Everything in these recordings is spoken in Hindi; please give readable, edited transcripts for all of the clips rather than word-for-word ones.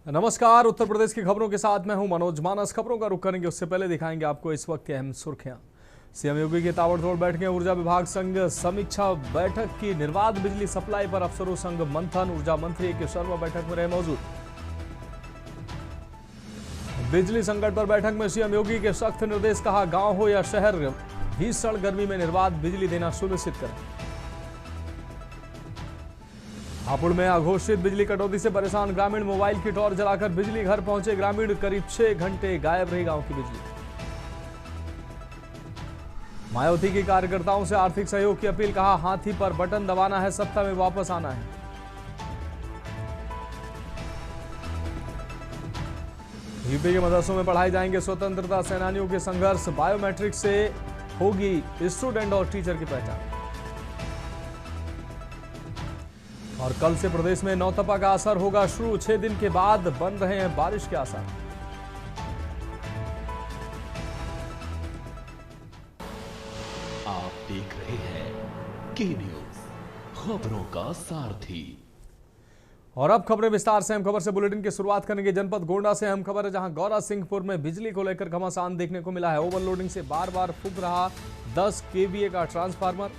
नमस्कार। उत्तर प्रदेश की खबरों के साथ मैं हूं मनोज मानस। खबरों का रुख करेंगे उससे पहले दिखाएंगे आपको इस वक्त की अहम सुर्खियां। सीएम योगी की ताबड़तोड़ बैठकें, ऊर्जा विभाग संग समीक्षा बैठक की। निर्बाध बिजली सप्लाई पर अफसरों संग मंथन। ऊर्जा मंत्री ए के शर्मा बैठक में रहे मौजूद। बिजली संकट पर बैठक में सीएम योगी के सख्त निर्देश, कहा गांव हो या शहर, भीषण गर्मी में निर्बाध बिजली देना सुनिश्चित करें। हापुड़ में अघोषित बिजली कटौती से परेशान ग्रामीण, मोबाइल की टॉर्च जलाकर बिजली घर पहुंचे ग्रामीण। करीब 6 घंटे गायब रही गांव की बिजली। मायावती की कार्यकर्ताओं से आर्थिक सहयोग की अपील, कहा हाथी पर बटन दबाना है, सत्ता में वापस आना है। यूपी के मदरसों में पढ़ाए जाएंगे स्वतंत्रता सेनानियों के संघर्ष। बायोमेट्रिक से होगी स्टूडेंट और टीचर की पहचान। और कल से प्रदेश में नौतपा का असर होगा शुरू। 6 दिन के बाद बन रहे हैं बारिश के आसार। आप देख रहे हैं के न्यूज, खबरों का सारथी। और अब खबरें विस्तार से। अहम खबर से बुलेटिन की शुरुआत करेंगे जनपद गोंडा से। अहम खबर है जहां गौरा सिंहपुर में बिजली को लेकर घमासान देखने को मिला है। ओवरलोडिंग से बार बार फूंक रहा 10 केवीए का ट्रांसफार्मर।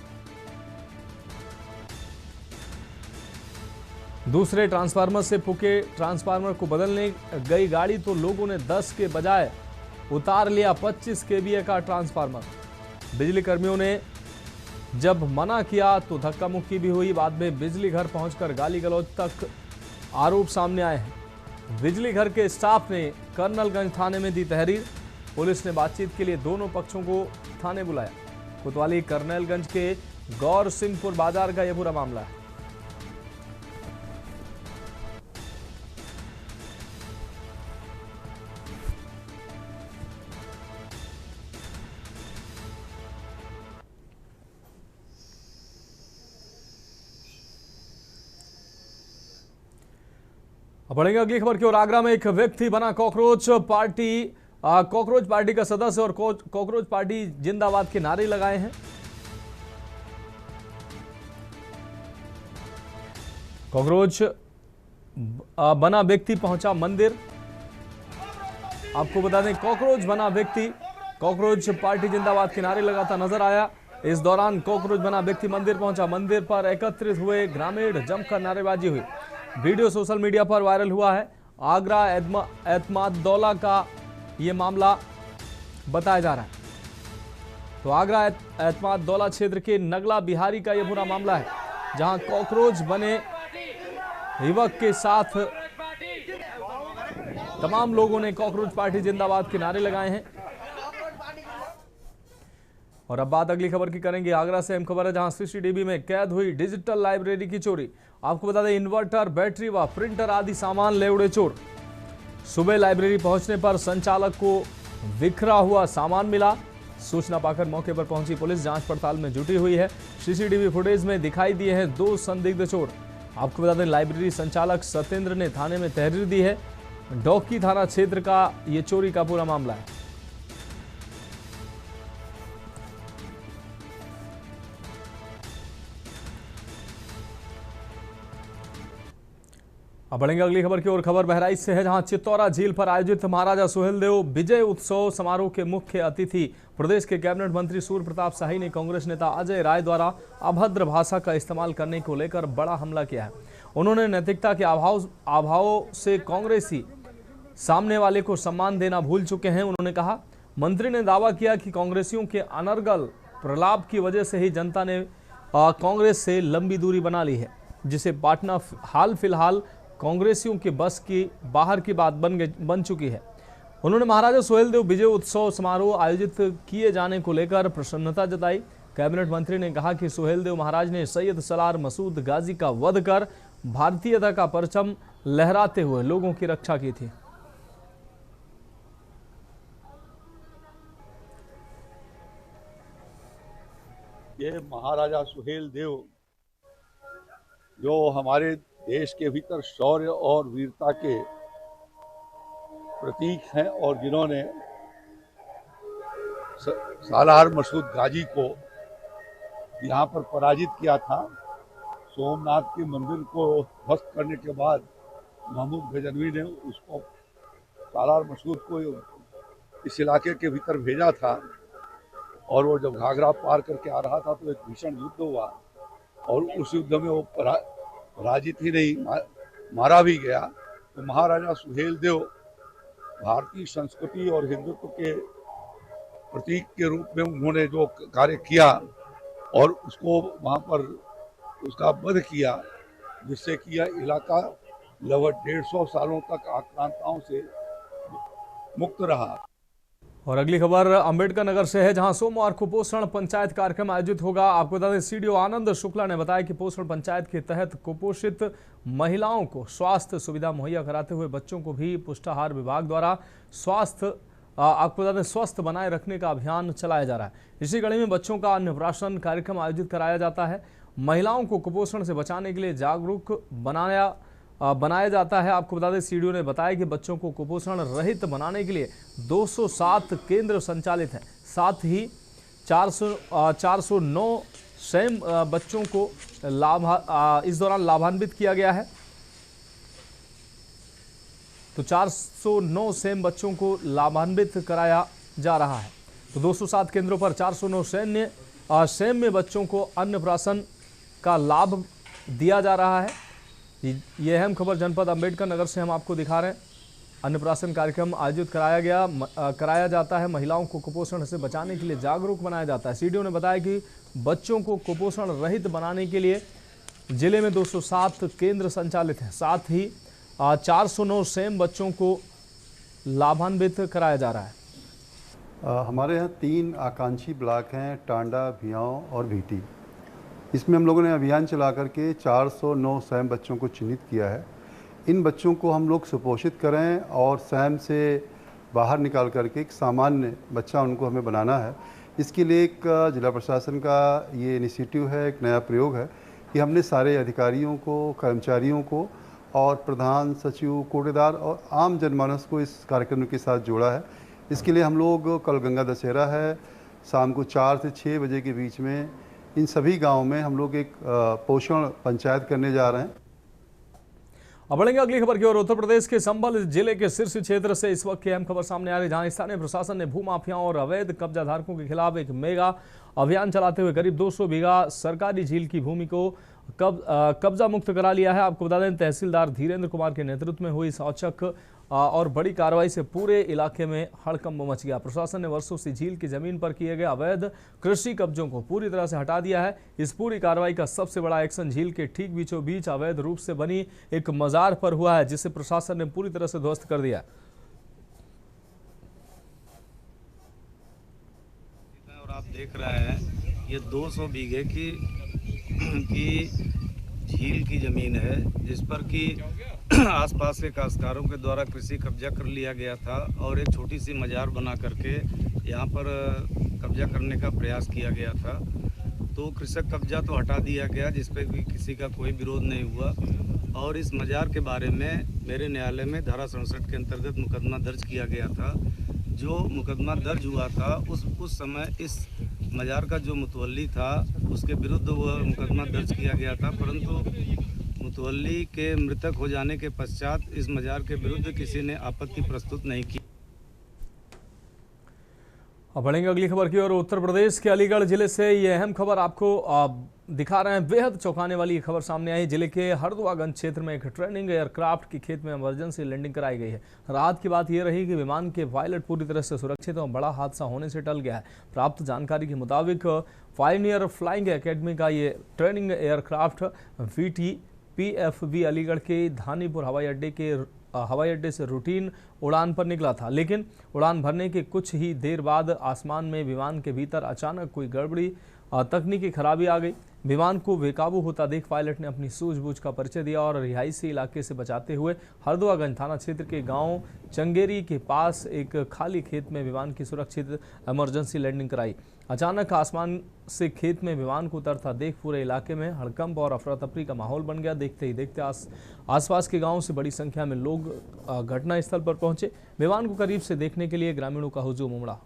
दूसरे ट्रांसफार्मर से फूके ट्रांसफार्मर को बदलने गई गाड़ी तो लोगों ने 10 के बजाय उतार लिया 25 केवीए का ट्रांसफार्मर। बिजली कर्मियों ने जब मना किया तो धक्का मुक्की भी हुई। बाद में बिजली घर पहुंचकर गाली गलौज तक आरोप सामने आए हैं। बिजली घर के स्टाफ ने कर्नलगंज थाने में दी तहरीर। पुलिस ने बातचीत के लिए दोनों पक्षों को थाने बुलाया। कोतवाली कर्नलगंज के गौर सिंहपुर बाजार का यह पूरा मामला है। अब बढ़ेंगे अगली खबर की ओर। आगरा में एक व्यक्ति बना कॉकरोच पार्टी का सदस्य और कॉकरोच पार्टी जिंदाबाद के नारे लगाए हैं। कॉकरोच बना व्यक्ति पहुंचा मंदिर। आपको बता दें, कॉकरोच बना व्यक्ति कॉकरोच पार्टी जिंदाबाद के नारे लगाता नजर आया। इस दौरान कॉकरोच बना व्यक्ति मंदिर पहुंचा। मंदिर पर एकत्रित हुए ग्रामीण जमकर नारेबाजी हुई। वीडियो सोशल मीडिया पर वायरल हुआ है। आगरा एतमादौला का यह मामला बताया जा रहा है। तो आगरा एतमादौला क्षेत्र के नगला बिहारी का यह पूरा मामला है, जहां कॉकरोच बने युवक के साथ तमाम लोगों ने कॉकरोच पार्टी जिंदाबाद के नारे लगाए हैं। और अब बात अगली खबर की करेंगे। आगरा से अहम खबर है जहां सीसीटीवी में कैद हुई डिजिटल लाइब्रेरी की चोरी। आपको बता दें, इन्वर्टर, बैटरी व प्रिंटर आदि सामान ले उड़े चोर। सुबह लाइब्रेरी पहुंचने पर संचालक को बिखरा हुआ सामान मिला। सूचना पाकर मौके पर पहुंची पुलिस जांच पड़ताल में जुटी हुई है। सीसीटीवी फुटेज में दिखाई दिए हैं 2 संदिग्ध चोर। आपको बता दें, लाइब्रेरी संचालक सत्येंद्र ने थाने में तहरीर दी है। डौकी थाना क्षेत्र का यह चोरी का पूरा मामला है। अब बढ़ेंगे अगली खबर की ओर। खबर बहराइच से है जहां चित्तौरा झील पर आयोजित महाराजा सुहेलदेव विजय उत्सव समारोह के मुख्य अतिथि प्रदेश के कैबिनेट मंत्री सूर्य प्रताप शाही ने कांग्रेस नेता अजय राय द्वारा अभद्र भाषा का इस्तेमाल करने को लेकर बड़ा हमला किया है। उन्होंने नैतिकता के अभाव से कांग्रेसी सामने वाले को सम्मान देना भूल चुके हैं। उन्होंने कहा, मंत्री ने दावा किया कि कांग्रेसियों के अनर्गल प्रलाप की वजह से ही जनता ने कांग्रेस से लंबी दूरी बना ली है, जिसे बांटना हाल फिलहाल कांग्रेसियों के बस की बाहर की बात बन चुकी है। उन्होंने महाराजा सुहेलदेव विजय उत्सव समारोह आयोजित किए जाने को लेकर प्रसन्नता जताई। कैबिनेट मंत्री ने कहा कि सुहेलदेव महाराज ने सैयद सलार मसूद गाजी का वध कर भारतीयता का परचम लहराते हुए लोगों की रक्षा की थी। ये महाराजा सुहेलदेव जो हमारे देश के भीतर शौर्य और वीरता के प्रतीक हैं और जिन्होंने सालार मसूद गाजी को यहाँ पर पराजित किया था। सोमनाथ के मंदिर को ध्वस्त करने के बाद महमूद गजनवी ने उसको सालार मसूद को इस इलाके के भीतर भेजा था और वो जब घाघरा पार करके आ रहा था तो एक भीषण युद्ध हुआ और उस युद्ध में वो पराजित ही नहीं मारा भी गया। तो महाराजा सुहेल देव भारतीय संस्कृति और हिंदुत्व के प्रतीक के रूप में उन्होंने जो कार्य किया और उसको वहाँ पर उसका वध किया, जिससे कि यह इलाका लगभग 150 सालों तक आक्रांताओं से मुक्त रहा। और अगली खबर अंबेडकर नगर से है, जहां सोमवार को पोषण पंचायत कार्यक्रम आयोजित होगा। आपको बता दें, सीडीओ आनंद शुक्ला ने बताया कि पोषण पंचायत के तहत कुपोषित महिलाओं को स्वास्थ्य सुविधा मुहैया कराते हुए बच्चों को भी पुष्टाहार विभाग द्वारा आपको बता दें स्वस्थ बनाए रखने का अभियान चलाया जा रहा है। इसी कड़ी में बच्चों का अन्नप्राशन कार्यक्रम आयोजित कराया जाता है। महिलाओं को कुपोषण से बचाने के लिए जागरूक बनाया जाता है। आपको बता दें, सीडीओ ने बताया कि बच्चों को कुपोषण रहित बनाने के लिए 207 केंद्र संचालित हैं। साथ ही 409 स्वयं बच्चों को इस दौरान लाभान्वित किया गया है। तो 409 सेम बच्चों को लाभान्वित कराया जा रहा है। तो 207 केंद्रों पर 409 सेम में बच्चों को अन्नप्राशन का लाभ दिया जा रहा है। ये अहम खबर जनपद अंबेडकर नगर से हम आपको दिखा रहे हैं। अन्नप्राशन कार्यक्रम आयोजित कराया जाता है। महिलाओं को कुपोषण से बचाने के लिए जागरूक बनाया जाता है। सीडीओ ने बताया कि बच्चों को कुपोषण रहित बनाने के लिए जिले में 207 केंद्र संचालित हैं। साथ ही 409 सेम बच्चों को लाभान्वित कराया जा रहा है। हमारे यहाँ 3 आकांक्षी ब्लॉक हैं, टांडा, भियाँव और भीटी। इसमें हम लोगों ने अभियान चला करके 409 स्वयं बच्चों को चिन्हित किया है। इन बच्चों को हम लोग सुपोषित करें और स्वयं से बाहर निकाल करके एक सामान्य बच्चा उनको हमें बनाना है। इसके लिए एक जिला प्रशासन का ये इनिशिएटिव है, एक नया प्रयोग है कि हमने सारे अधिकारियों को, कर्मचारियों को और प्रधान सचिव, कोटेदार और आम जनमानस को इस कार्यक्रम के साथ जोड़ा है। इसके लिए हम लोग कल गंगा दशहरा है, शाम को 4 से 6 बजे के बीच में इन सभी गांवों में हम लोग एक पोषण पंचायत करने जा रहे हैं। अब बढ़ेंगे अगली खबर की ओर। उत्तर प्रदेश के संभल जिले के सिरसी क्षेत्र से इस वक्त की अहम खबर सामने आ रही है, जहां स्थानीय प्रशासन ने भूमाफियाओं और अवैध कब्जा धारकों के खिलाफ एक मेगा अभियान चलाते हुए करीब 200 बीघा सरकारी झील की भूमि को कब्जा मुक्त करा लिया है। आपको बता दें, तहसीलदार धीरेन्द्र कुमार के नेतृत्व में हुई इस औचक और बड़ी कार्रवाई से पूरे इलाके में हड़कंप मच गया। प्रशासन ने वर्षों से झील की जमीन पर किए गए अवैध कृषि कब्जों को पूरी तरह से हटा दिया है। इस पूरी कार्रवाई का सबसे बड़ा एक्शन झील के ठीक बीचों बीच अवैध रूप से बनी एक मजार पर हुआ है, जिसे प्रशासन ने पूरी तरह से ध्वस्त कर दिया। और आप देख रहे हैं, ये 200 बीघे की झील की जमीन है, जिस पर कि आसपास के काश्तकारों के द्वारा कृषि कब्जा कर लिया गया था और एक छोटी सी मजार बना करके यहाँ पर कब्जा करने का प्रयास किया गया था। तो कृषक कब्जा तो हटा दिया गया, जिस पर किसी का कोई विरोध नहीं हुआ। और इस मजार के बारे में मेरे न्यायालय में धारा 67 के अंतर्गत मुकदमा दर्ज किया गया था। जो मुकदमा दर्ज हुआ था उस समय इस मजार का जो मुतवल्ली था उसके विरुद्ध वह मुकदमा दर्ज किया गया था, परंतु मुतवल्ली के मृतक हो जाने के पश्चात इस मजार के विरुद्ध किसी ने आपत्ति प्रस्तुत नहीं की। अब बढ़ेंगे अगली खबर की ओर। उत्तर प्रदेश के अलीगढ़ जिले से ये अहम खबर आपको दिखा रहे हैं। बेहद चौंकाने वाली खबर सामने आई। जिले के हरदुआगंज क्षेत्र में एक ट्रेनिंग एयरक्राफ्ट की खेत में इमरजेंसी लैंडिंग कराई गई है। राहत की बात यह रही कि विमान के पायलट पूरी तरह से सुरक्षित और बड़ा हादसा होने से टल गया है। प्राप्त जानकारी के मुताबिक पायनियर फ्लाइंग एकेडमी का ये ट्रेनिंग एयरक्राफ्ट VT-PFB अलीगढ़ के धानीपुर हवाई अड्डे से रूटीन उड़ान पर निकला था, लेकिन उड़ान भरने के कुछ ही देर बाद आसमान में विमान के भीतर अचानक कोई गड़बड़ी तकनीकी खराबी आ गई। विमान को बेकाबू होता देख पायलट ने अपनी सूझबूझ का परिचय दिया और रिहायशी इलाके से बचाते हुए हरदुआगंज थाना क्षेत्र के गांव चंगेरी के पास एक खाली खेत में विमान की सुरक्षित इमरजेंसी लैंडिंग कराई। अचानक आसमान से खेत में विमान को उतरता देख पूरे इलाके में हड़कंप और अफरा तफरी का माहौल बन गया। देखते ही देखते आसपास के गांवों से बड़ी संख्या में लोग घटनास्थल पर पहुंचे। विमान को करीब से देखने के लिए ग्रामीणों का हुजूम उमड़ा।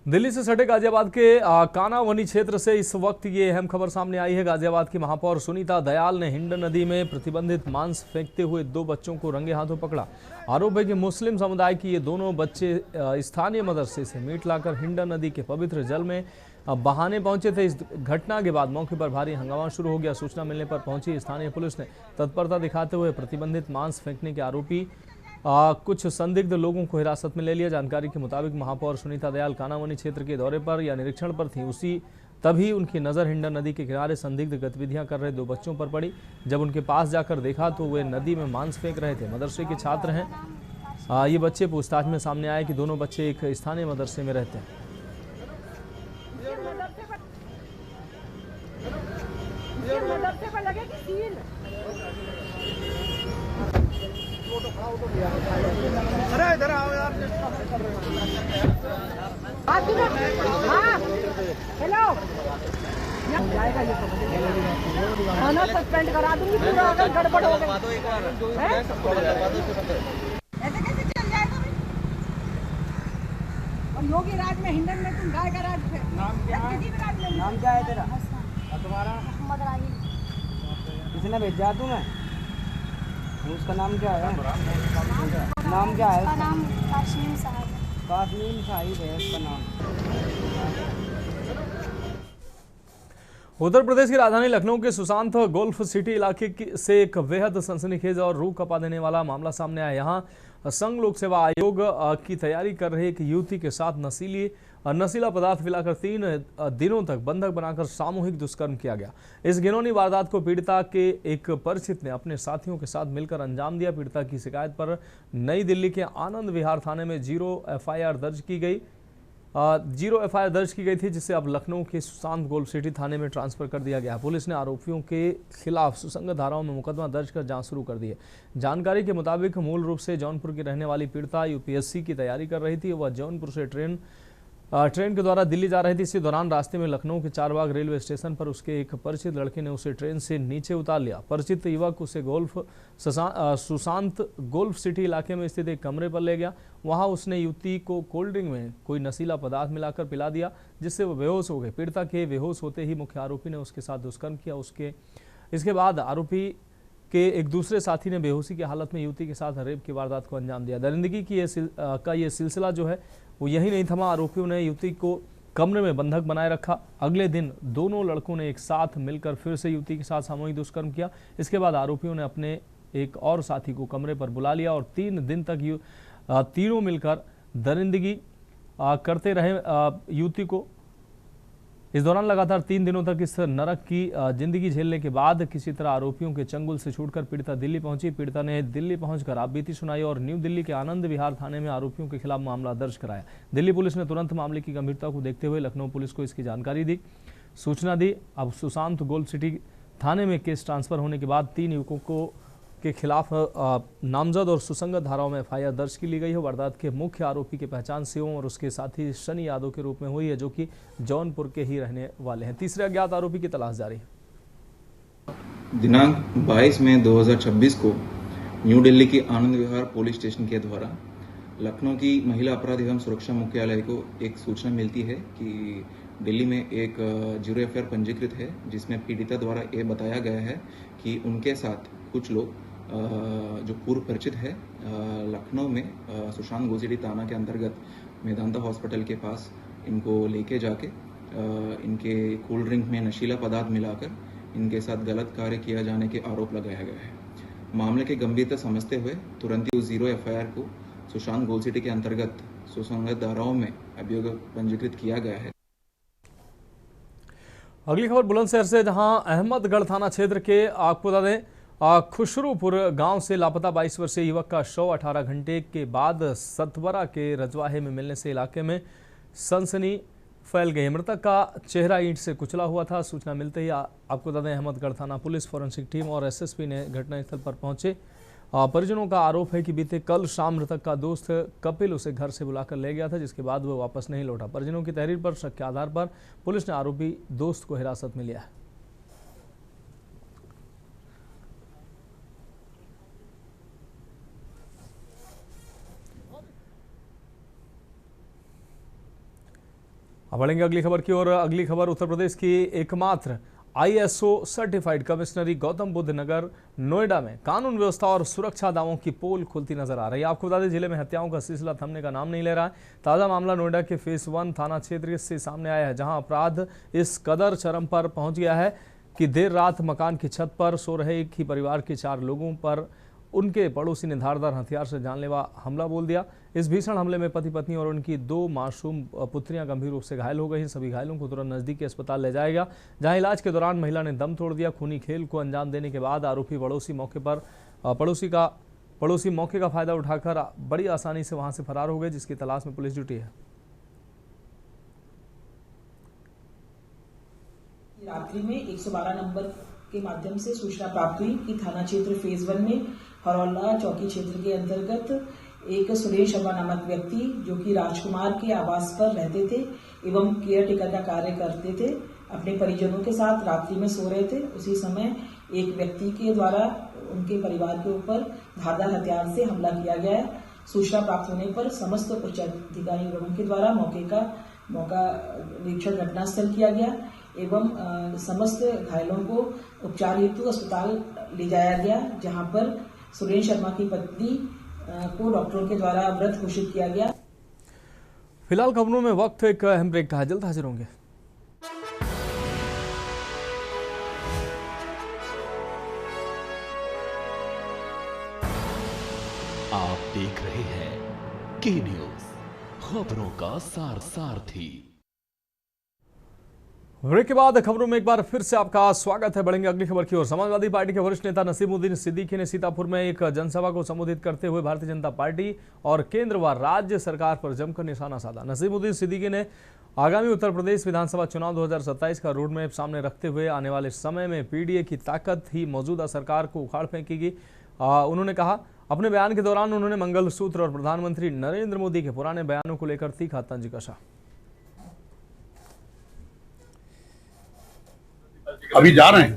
दिल्ली से सटे गाजियाबाद के कानावनी क्षेत्र से इस वक्त ये अहम खबर सामने आई है। गाजियाबाद की महापौर सुनीता दयाल ने हिंडन नदी में प्रतिबंधित मांस फेंकते हुए 2 बच्चों को रंगे हाथों पकड़ा। आरोप है कि मुस्लिम समुदाय की ये दोनों बच्चे स्थानीय मदरसे से मीट लाकर हिंडन नदी के पवित्र जल में बहाने पहुंचे थे। इस घटना के बाद मौके पर भारी हंगामा शुरू हो गया। सूचना मिलने पर पहुंची स्थानीय पुलिस ने तत्परता दिखाते हुए प्रतिबंधित मांस फेंकने के आरोपी कुछ संदिग्ध लोगों को हिरासत में ले लिया। जानकारी के मुताबिक महापौर सुनीता दयाल कानावनी क्षेत्र के दौरे पर या निरीक्षण पर थी। तभी उनकी नज़र हिंडन नदी के किनारे संदिग्ध गतिविधियां कर रहे 2 बच्चों पर पड़ी। जब उनके पास जाकर देखा तो वे नदी में मांस फेंक रहे थे। मदरसे के छात्र हैं ये बच्चे। पूछताछ में सामने आया कि दोनों बच्चे एक स्थानीय मदरसे में रहते हैं। अरे इधर आओ यार। हेलो जाएगा ये खाना सस्पेंड करा दूंगी पूरा अगर गड़बड़ हो गई। ऐसे कैसे चल जाएगा भाई? और योगी राज में हिंडन में तुम गाय का राज थे। नाम क्या है तेरा? तुम्हारा? मोहम्मद राही। किसने भेजा तुम्हें? उसका नाम क्या है? नाम क्या है? नाम कासिम साहिब। कासिम साहिब है उसका नाम। उत्तर प्रदेश की राजधानी लखनऊ के सुशांत गोल्फ सिटी इलाके से एक बेहद सनसनीखेज और रूह कपा देने वाला मामला सामने आया। यहाँ संघ लोक सेवा आयोग की तैयारी कर रहे एक युवती के साथ नशीला पदार्थ पिलाकर 3 दिनों तक बंधक बनाकर सामूहिक दुष्कर्म किया गया। इस घिनौनी वारदात को पीड़िता के एक परिचित ने अपने साथियों के साथ मिलकर अंजाम दिया। पीड़िता की शिकायत पर नई दिल्ली के आनंद विहार थाने में 0 एफआईआर दर्ज की गई थी, जिसे अब लखनऊ के सुशांत गोल्फ सिटी थाने में ट्रांसफर कर दिया गया। पुलिस ने आरोपियों के खिलाफ सुसंगत धाराओं में मुकदमा दर्ज कर जांच शुरू कर दी है। जानकारी के मुताबिक मूल रूप से जौनपुर की रहने वाली पीड़िता यूपीएससी की तैयारी कर रही थी। वह जौनपुर से ट्रेन के द्वारा दिल्ली जा रही थी। इसी दौरान रास्ते में लखनऊ के चारबाग रेलवे स्टेशन पर उसके एक परिचित लड़के ने उसे ट्रेन से नीचे उतार लिया। परिचित युवक उसे सुशांत गोल्फ सिटी इलाके में स्थित एक कमरे पर ले गया। वहां उसने युवती को कोल्ड ड्रिंक में कोई नशीला पदार्थ मिलाकर पिला दिया, जिससे वह बेहोश हो गई। पीड़िता के बेहोश होते ही मुख्य आरोपी ने उसके साथ दुष्कर्म किया। इसके बाद आरोपी के एक दूसरे साथी ने बेहोशी की हालत में युवती के साथ रेप की वारदात को अंजाम दिया। दरिंदगी की ये सिलसिला जो है वो यही नहीं थमा। आरोपियों ने युवती को कमरे में बंधक बनाए रखा। अगले दिन दोनों लड़कों ने एक साथ मिलकर फिर से युवती के साथ सामूहिक दुष्कर्म किया। इसके बाद आरोपियों ने अपने एक और साथी को कमरे पर बुला लिया और 3 दिन तक तीनों मिलकर दरिंदगी करते रहे युवती को। इस दौरान लगातार 3 दिनों तक इस नरक की जिंदगी झेलने के बाद किसी तरह आरोपियों के चंगुल से छूटकर पीड़िता दिल्ली पहुंची। पीड़िता ने दिल्ली पहुंचकर आपबीती सुनाई और न्यू दिल्ली के आनंद विहार थाने में आरोपियों के खिलाफ मामला दर्ज कराया। दिल्ली पुलिस ने तुरंत मामले की गंभीरता को देखते हुए लखनऊ पुलिस को इसकी सूचना दी। अब सुशांत गोल्फ सिटी थाने में केस ट्रांसफर होने के बाद 3 युवकों के खिलाफ नामजद और सुसंगत धाराओं में एफआईआर दर्ज की ली गई है। वारदात के मुख्य आरोपी की पहचान शिवम और उसके साथी शनि यादव के रूप में हुई है, जो कि जौनपुर के ही रहने वाले हैं। तीसरे अज्ञात आरोपी की तलाश जारी है। दिनांक 22 मई 2026 को न्यू दिल्ली के आनंद विहार पुलिस स्टेशन के द्वारा लखनऊ की महिला अपराध एवं सुरक्षा मुख्यालय को एक सूचना मिलती है कि दिल्ली में एक 0 एफआईआर पंजीकृत है, जिसमें पीड़िता द्वारा ये बताया गया है कि उनके साथ कुछ लोग जो पूर्व परिचित है लखनऊ में सुशांत गोल्फ सिटी थाना के अंतर्गत मेदांता हॉस्पिटल के पास इनको लेके जाके इनके कोल्ड ड्रिंक में नशीला पदार्थ मिलाकर इनके साथ गलत कार्य किया जाने के आरोप लगाया गया है। मामले की गंभीरता समझते हुए तुरंत ही 0 एफआईआर को सुशांत गोल्फ सिटी के अंतर्गत सुसंगत धाराओं में अभियोग पंजीकृत किया गया है। अगली खबर बुलंदशहर से, जहां अहमदगढ़ थाना क्षेत्र के आपको बता दें खुशरूपुर गांव से लापता 22 वर्षीय युवक का शव 18 घंटे के बाद सतवरा के रजवाहे में मिलने से इलाके में सनसनी फैल गई। मृतक का चेहरा ईंट से कुचला हुआ था। सूचना मिलते ही आपको बता दें अहमदगढ़ थाना पुलिस, फॉरेंसिक टीम और एसएसपी ने घटनास्थल पर पहुंचे। परिजनों का आरोप है कि बीते कल शाम मृतक का दोस्त कपिल उसे घर से बुलाकर ले गया था, जिसके बाद वह वापस नहीं लौटा। परिजनों की तहरीर पर शक के आधार पर पुलिस ने आरोपी दोस्त को हिरासत में लिया है। अब बढ़ेंगे अगली खबर की ओर। अगली खबर उत्तर प्रदेश की एकमात्र ISO सर्टिफाइड कमिश्नरी गौतम बुद्ध नगर नोएडा में कानून व्यवस्था और सुरक्षा दावों की पोल खुलती नजर आ रही है। आपको बता दें, जिले में हत्याओं का सिलसिला थमने का नाम नहीं ले रहा है। ताजा मामला नोएडा के फेस 1 थाना क्षेत्र से सामने आया है, जहां अपराध इस कदर चरम पर पहुंच गया है कि देर रात मकान की छत पर सो रहे एक ही परिवार के 4 लोगों पर उनके पड़ोसी ने धारदार हथियार से जानलेवा हमला बोल दिया। इस भीषण हमले में पति पत्नी और उनकी 2 मासूम पुत्रियां गंभीर रूप से घायल हो गई हैं। सभी घायलों को तुरंत नजदीकी अस्पताल ले जाया गया, जहां इलाज के दौरान महिला ने दम तोड़ दिया। खूनी खेल को अंजाम देने के बाद आरोपी पड़ोसी मौके का फायदा उठाकर बड़ी आसानी से वहां से फरार हो गए, जिसकी तलाश में पुलिस जुटी है। रात्रि में 112 नंबर के माध्यम से सूचना प्राप्त हुई कि थाना क्षेत्र फेज 1 में हरौला चौकी क्षेत्र के अंतर्गत एक सुरेश शर्मा नामक व्यक्ति, जो कि राजकुमार के आवास पर रहते थे एवं केयर टेकर का कार्य करते थे, अपने परिजनों के साथ रात्रि में सो रहे थे। उसी समय एक व्यक्ति के द्वारा उनके परिवार के ऊपर धारदार हथियार से हमला किया गया है। सूचना प्राप्त होने पर समस्त उच्च अधिकारियों के द्वारा मौका निरीक्षण घटनास्थल किया गया एवं समस्त घायलों को उपचार हेतु अस्पताल ले जाया गया, जहां पर सुरेश शर्मा की पत्नी को डॉक्टरों के द्वारा मृत घोषित किया गया। फिलहाल खबरों में वक्त एक अहम ब्रेक का है, जल्द हाजिर होंगे। आप देख रहे हैं के न्यूज, खबरों का सारथी। ब्रेक के बाद खबरों में एक बार फिर से आपका स्वागत है। बढ़ेंगे अगली खबर की ओर। समाजवादी पार्टी के वरिष्ठ नेता नसीमुद्दीन सिद्दीकी ने सीतापुर में एक जनसभा को संबोधित करते हुए भारतीय जनता पार्टी और केंद्र व राज्य सरकार पर जमकर निशाना साधा। नसीमुद्दीन सिद्दीकी ने आगामी उत्तर प्रदेश विधानसभा चुनाव 2027 का रोड मैप सामने रखते हुए आने वाले समय में PDA की ताकत ही मौजूदा सरकार को उखाड़ फेंकेगी। उन्होंने कहा, अपने बयान के दौरान उन्होंने मंगलसूत्र और प्रधानमंत्री नरेंद्र मोदी के पुराने बयानों को लेकर तीखा तंज कसा। अभी जा रहे हैं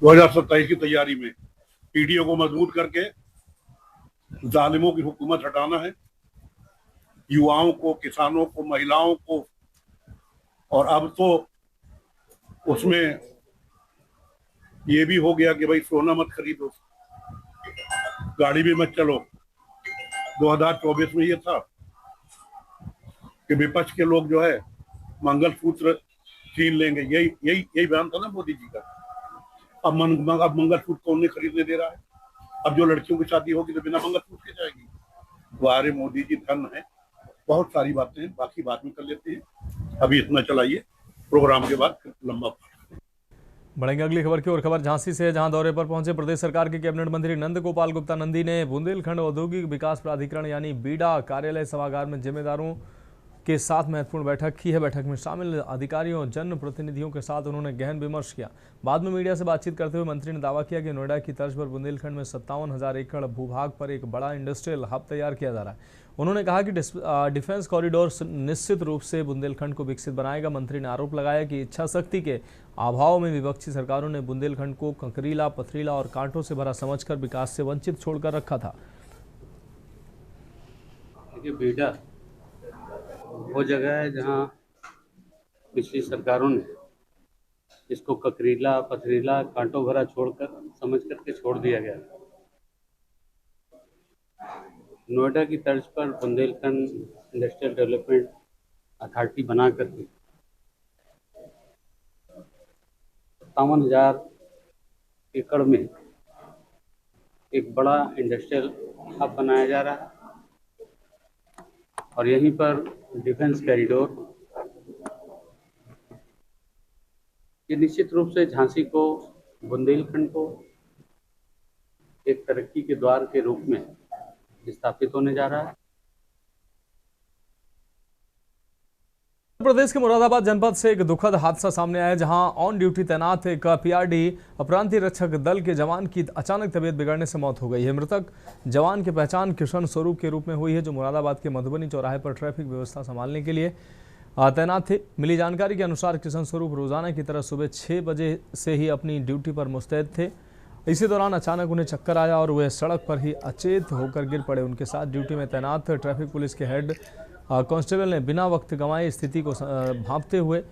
2027 की तैयारी में PDA को मजबूत करके जालिमों की हुकूमत हटाना है, युवाओं को, किसानों को, महिलाओं को, और अब तो उसमें ये भी हो गया कि भाई सोना मत खरीदो, गाड़ी भी मत चलो। 2024 में ये था कि विपक्ष के लोग जो है मंगलसूत्र छीन लेंगे, यही बयान था ना मोदी जी का। अब मंगलसूत्र कौन नहीं खरीदने दे रहा है? अब जो लड़कियों की शादी होगी तो बिना मंगलसूत्र के जाएगी। तुम्हारे मोदी जी धन है। बहुत सारी बातें हैं, बाकी बाद में कर लेते हैं। अभी इतना चलाइए, प्रोग्राम के बाद लंबा। बढ़ेंगे अगली खबर की ओर। खबर झांसी से है, जहां दौरे पर पहुंचे प्रदेश सरकार के कैबिनेट मंत्री नंद गोपाल गुप्ता नंदी ने बुंदेलखंड औद्योगिक विकास प्राधिकरण यानी बीडा कार्यालय सभागार में जिम्मेदारों के साथ महत्वपूर्ण बैठक की है। बैठक में शामिल अधिकारियों, जनप्रतिनिधियों के साथ उन्होंने गहन विमर्श किया। बाद में मीडिया से बातचीत करते हुए मंत्री ने दावा किया कि नोएडा की तर्ज पर बुंदेलखंड में 57,000 एकड़ भूभाग पर एक बड़ा इंडस्ट्रियल हब तैयार किया जा रहा है। उन्होंने कहा कि डिफेंस कॉरिडोर निश्चित रूप से बुंदेलखंड को विकसित बनाएगा। मंत्री ने आरोप लगाया कि इच्छा शक्ति के अभाव में विपक्षी सरकारों ने बुंदेलखंड को कंकरीला, पथरीला और कांटों से भरा समझकर विकास से वंचित छोड़कर रखा था। बेटा वो जगह है जहां पिछली सरकारों ने इसको ककरीला, पथरीला, कांटों भरा छोड़कर समझ करके छोड़ दिया गया। नोएडा की तर्ज पर बुंदेलखंड इंडस्ट्रियल डेवलपमेंट अथॉरिटी बना करके 57,000 एकड़ में एक बड़ा इंडस्ट्रियल हब बनाया जा रहा है और यहीं पर डिफेंस कॉरिडोर, ये निश्चित रूप से झांसी को, बुंदेलखंड को एक तरक्की के द्वार के रूप में स्थापित होने जा रहा है। उत्तर प्रदेश के मुरादाबाद जनपद से एक दुखद हादसा सामने आया, जहां ऑन ड्यूटी तैनात एक PRD प्रांतीय रक्षक दल के जवान की अचानक तबीयत बिगड़ने से मौत हो गई है। मृतक जवान की पहचान किशन स्वरूप के रूप में हुई है, जो मुरादाबाद के मधुबनी चौराहे पर ट्रैफिक व्यवस्था संभालने के लिए तैनात थे। मिली जानकारी के अनुसार किशन स्वरूप रोजाना की तरह सुबह 6 बजे से ही अपनी ड्यूटी पर मुस्तैद थे। इसी दौरान अचानक उन्हें चक्कर आया और वे सड़क पर ही अचेत होकर गिर पड़े। उनके साथ ड्यूटी में तैनात ट्रैफिक पुलिस के हेड कांस्टेबल ने बिना वक्त गंवाए स्थिति को भांपते हुए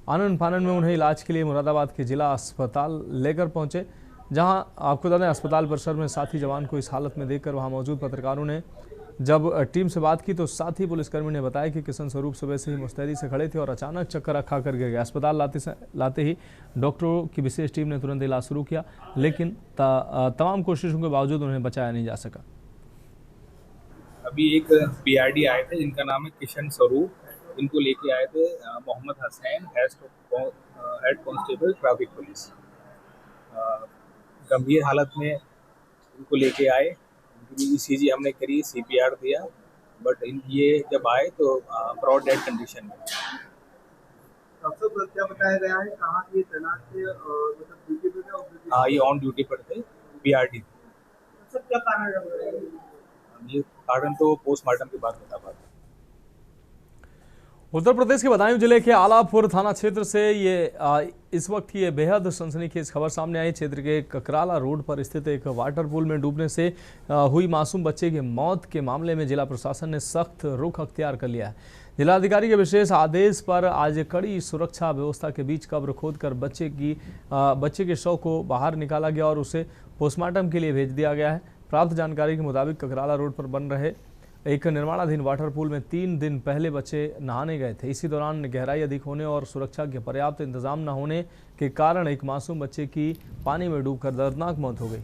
आनन फानन में उन्हें इलाज के लिए मुरादाबाद के जिला अस्पताल लेकर पहुंचे, जहां आपको बता दें अस्पताल परिसर में साथी जवान को इस हालत में देखकर वहां मौजूद पत्रकारों ने जब टीम से बात की तो साथी पुलिसकर्मी ने बताया कि किशन स्वरूप सुबह से ही मुस्तैदी से खड़े थे और अचानक चक्कर खा कर गिर गए। अस्पताल लाते ही डॉक्टरों की विशेष टीम ने तुरंत इलाज शुरू किया, लेकिन तमाम कोशिशों के बावजूद उन्हें बचाया नहीं जा सका। अभी एक पीआरडी आए थे जिनका नाम है किशन स्वरूप, इनको लेके आए थे Mohammad Hussain, head constable traffic police. गंभीर हालत में इनको लेके आए, ईसीजी हमने करी, सीपीआर दिया, बट ये जब आए तो ब्रॉड डेड कंडीशन में। क्या बताया गया है, कहाँ ये तैनात थे, मतलब ड्यूटी पे थे? हाँ, ये ऑन ड्यूटी पर थे, पीआरडी। सब क्या कारण है? ये कारण तो पोस्टमार्टम के बाद बता पाते। उत्तर प्रदेश के बदायूं जिले के आलापुर थाना क्षेत्र से इस वक्त ये बेहद सनसनीखेज खबर सामने आई। क्षेत्र के ककराला रोड पर स्थित एक वाटर पूल में डूबने से हुई मासूम बच्चे की मौत के मामले में जिला प्रशासन ने सख्त रुख अख्तियार कर लिया है। जिलाधिकारी के विशेष आदेश पर आज कड़ी सुरक्षा व्यवस्था के बीच कब्र खोदकर बच्चे के शव को बाहर निकाला गया और उसे पोस्टमार्टम के लिए भेज दिया गया है। प्राप्त जानकारी के मुताबिक ककराला रोड पर बन रहे एक निर्माणाधीन वाटर पूल में 3 दिन पहले बच्चे नहाने गए थे। इसी दौरान गहराई अधिक होने और सुरक्षा के पर्याप्त इंतजाम न होने के कारण एक मासूम बच्चे की पानी में डूबकर दर्दनाक मौत हो गई।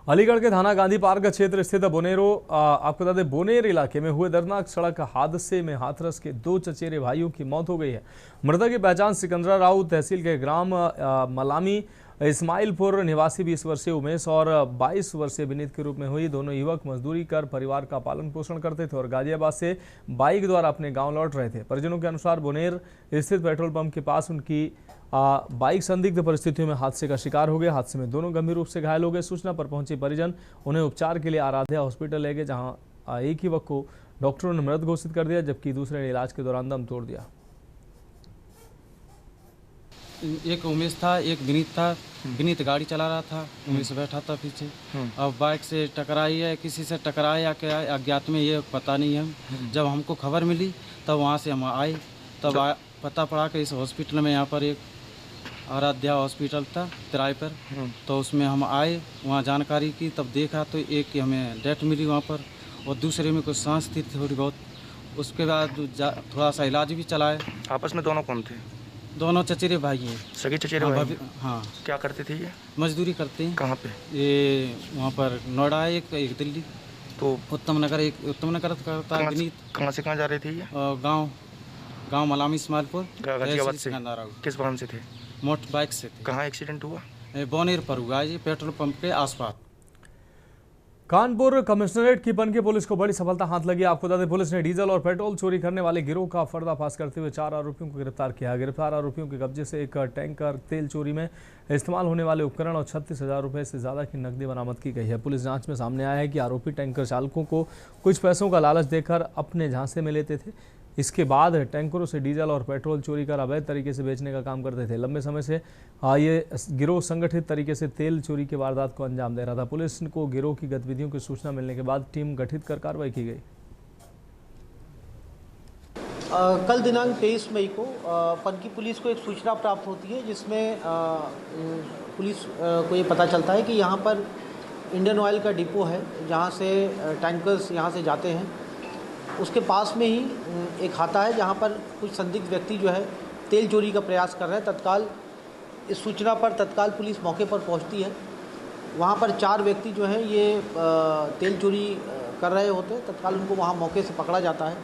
अलीगढ़ के थाना गांधी पार्क क्षेत्र स्थित आपको बता दें बोनेर इलाके में हुए दर्दनाक सड़क हादसे में हाथरस के 2 चचेरे भाइयों की मौत हो गई है। मृतक की पहचान सिकंदरा राव तहसील के ग्राम मलामी इस्माइलपुर निवासी 20 वर्षीय उमेश और 22 वर्षीय विनीत के रूप में हुई। दोनों युवक मजदूरी कर परिवार का पालन पोषण करते थे और गाजियाबाद से बाइक द्वारा अपने गांव लौट रहे थे। परिजनों के अनुसार बोनेर स्थित पेट्रोल पंप के पास उनकी बाइक संदिग्ध परिस्थितियों में हादसे का शिकार हो गए। हादसे में दोनों गंभीर रूप से घायल हो गए। सूचना पर पहुंचे परिजन उन्हें उपचार के लिए आराध्या हॉस्पिटल ले गए, जहां एक युवक को डॉक्टरों ने मृत घोषित कर दिया जबकि दूसरे ने इलाज के दौरान दम तोड़ दिया। एक उमेश था, एक विनीत था। विनीत गाड़ी चला रहा था, उमेश बैठा था पीछे। अब बाइक से टकराई है, किसी से टकराया या क्या अज्ञात में, ये पता नहीं है। जब हमको खबर मिली तब वहाँ से हम आए, तब पता पड़ा कि इस हॉस्पिटल में यहाँ पर एक आराध्या हॉस्पिटल था किराए पर, तो उसमें हम आए, वहाँ जानकारी की, तब देखा तो एक की हमें डेथ मिली वहाँ पर और दूसरे में कुछ सांस थी थोड़ी बहुत। उसके बाद थोड़ा सा इलाज भी चलाए। आपस में दोनों कौन थे? दोनों चचेरे भाई हैं। सगे चचेरे भाई? हाँ। क्या करते थे ये? मजदूरी करते हैं। कहाँ पे? ये वहाँ पर नोएडा है, एक दिल्ली। तो उत्तम नगर करता है विनीत। कहाँ से कहाँ जा रहे थे ये? गाँव मलामी इस्माइलपुर। गाजियाबाद से? किस वाहन से थे? मोटर बाइक से थे। कहाँ एक्सीडेंट हुआ? बोनेर पर हुआ है, पेट्रोल पंप के आसपास। कानपुर कमिश्नरेट की पनकी पुलिस को बड़ी सफलता हाथ लगी। आपको बता दें पुलिस ने डीजल और पेट्रोल चोरी करने वाले गिरोह का पर्दाफाश करते हुए 4 आरोपियों को गिरफ्तार किया। गिरफ्तार आरोपियों के कब्जे से एक टैंकर तेल चोरी में इस्तेमाल होने वाले उपकरण और 36,000 रुपये से ज़्यादा की नकदी बरामद की गई है। पुलिस जांच में सामने आया है कि आरोपी टैंकर चालकों को कुछ पैसों का लालच देकर अपने झांसे में लेते थे। इसके बाद टैंकरों से डीजल और पेट्रोल चोरी कर अवैध तरीके से बेचने का काम करते थे। लंबे समय से ये गिरोह संगठित तरीके से तेल चोरी की वारदात को अंजाम दे रहा था। पुलिस को गिरोह की गतिविधियों की सूचना मिलने के बाद टीम गठित कर कार्रवाई की गई। कल दिनांक 23 मई को पनकी पुलिस को एक सूचना प्राप्त होती है जिसमें पुलिस को ये पता चलता है कि यहाँ पर इंडियन ऑयल का डिपो है जहाँ से टैंकर्स यहाँ से जाते हैं। उसके पास में ही एक खाता है जहाँ पर कुछ संदिग्ध व्यक्ति जो है तेल चोरी का प्रयास कर रहे हैं। तत्काल इस सूचना पर तत्काल पुलिस मौके पर पहुँचती है। वहाँ पर 4 व्यक्ति जो हैं ये तेल चोरी कर रहे होते हैं। तत्काल उनको वहाँ मौके से पकड़ा जाता है,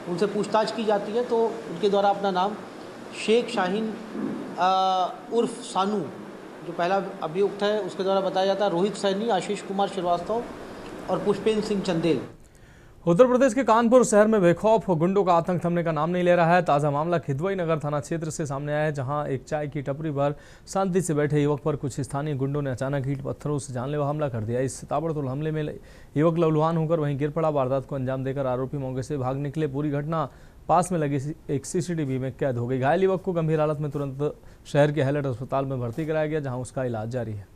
उनसे पूछताछ की जाती है तो उनके द्वारा अपना नाम शेख शाहीन उर्फ सानू जो पहला अभियुक्त है उसके द्वारा बताया जाता है, रोहित सैनी, आशीष कुमार श्रीवास्तव और पुष्पेंद्र सिंह चंदेल। उत्तर प्रदेश के कानपुर शहर में बेखौफ गुंडों का आतंक थमने का नाम नहीं ले रहा है। ताज़ा मामला खिदवई नगर थाना क्षेत्र से सामने आया है, जहां एक चाय की टपरी पर शांति से बैठे युवक पर कुछ स्थानीय गुंडों ने अचानक ईंट पत्थरों से जानलेवा हमला कर दिया। इस ताबड़तोड़ हमले में युवक लहूलुहान होकर वहीं गिर पड़ा। वारदात को अंजाम देकर आरोपी मौके से भाग निकले। पूरी घटना पास में लगी एक CCTV में कैद हो गई। घायल युवक को गंभीर हालत में तुरंत शहर के हैलेट अस्पताल में भर्ती कराया गया, जहाँ उसका इलाज जारी है।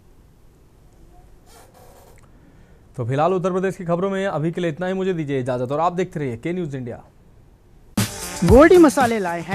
तो फिलहाल उत्तर प्रदेश की खबरों में अभी के लिए इतना ही। मुझे दीजिए इजाजत और आप देखते रहिए के न्यूज़ इंडिया। गोल्डी मसाले लाए हैं